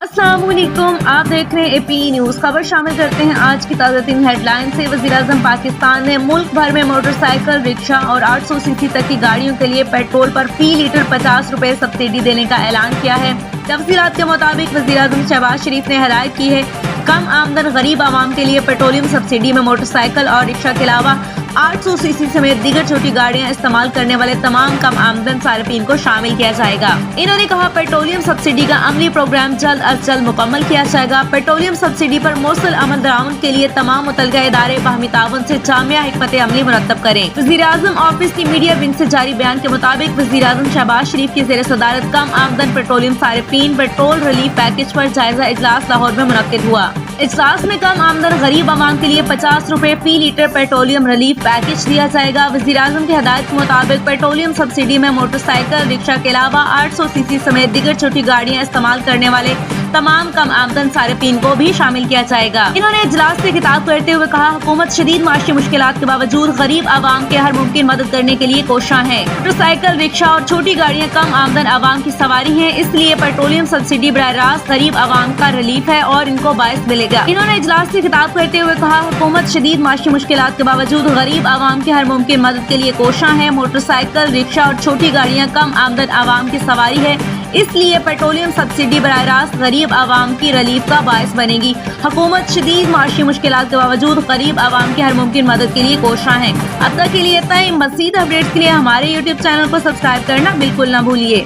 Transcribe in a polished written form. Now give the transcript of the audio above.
السلام علیکم، آپ دیکھ رہے ہیں AP نیوز۔ خبر شامل کرتے ہیں آج کی تازہ ترین ہیڈ لائن سے۔ وزیراعظم پاکستان نے ملک بھر میں موٹر سائیکل، رکشا اور 800 cc تک کی گاڑیوں کے لیے پیٹرول پر فی لیٹر 50 روپے سبسڈی دینے کا اعلان کیا ہے۔ تفصیلات کے مطابق وزیراعظم شہباز شریف نے ہدایت کی ہے کم آمدن غریب عوام کے لیے پیٹرولیم سبسڈی میں موٹر سائیکل اور رکشا کے علاوہ 800 cc سمیت دیگر چھوٹی گاڑیاں استعمال کرنے والے تمام کم آمدن صارفین کو شامل کیا جائے گا۔ انہوں نے کہا پیٹرولیم سبسڈی کا عملی پروگرام جلد از جلد مکمل کیا جائے گا۔ پیٹرولیم سبسڈی پر موصل عمل درآمد کے لیے تمام متعلقہ ادارے باہمی تعاون سے جامع حکمت عملی مرتب کریں۔ وزیراعظم آفس کی میڈیا ونگ سے جاری بیان کے مطابق وزیراعظم شہباز شریف کی زیر صدارت کم آمدن پیٹرولیم صارفین پیٹرول ریلیف پیکج پر جائزہ اجلاس لاہور میں منعقد ہوا۔ اجلاس میں کم آمدن غریب عوام کے لیے 50 روپے فی لیٹر پیٹرولیم ریلیف پیکج دیا جائے گا۔ وزیراعظم کی ہدایت کے مطابق پیٹرولیم سبسڈی میں موٹر سائیکل، رکشا کے علاوہ 800 cc سمیت دیگر چھوٹی گاڑیاں استعمال کرنے والے تمام کم آمدن صارفین کو بھی شامل کیا جائے گا۔ انہوں نے اجلاس سے خطاب کرتے ہوئے کہا حکومت شدید معاشی مشکلات کے باوجود غریب عوام کے ہر ممکن مدد کرنے کے لیے کوشاں ہے۔ موٹر سائیکل، رکشا اور چھوٹی گاڑیاں کم آمدن عوام کی سواری ہیں، اس لیے پیٹرولیم سبسڈی براہ راست غریب عوام کا ریلیف ہے اور ان کو باعث ملے گا۔ انہوں نے اجلاس سے خطاب کرتے ہوئے کہا حکومت شدید معاشی مشکلات کے باوجود غریب عوام کی ہر ممکن مدد کے لیے کوشاں ہے۔ موٹر سائیکل، رکشا اور چھوٹی گاڑیاں کم آمدن عوام کی سواری ہے، اس لیے پیٹرولیم سبسڈی براہ راست غریب عوام کی ریلیف کا باعث بنے گی۔ حکومت شدید معاشی مشکلات کے باوجود غریب عوام کی ہر ممکن مدد کے لیے کوشاں ہے۔ اب تک کے لیے اتنا ہی۔ مزید اپڈیٹس کے لیے ہمارے YouTube چینل کو سبسکرائب کرنا بالکل نہ بھولیے۔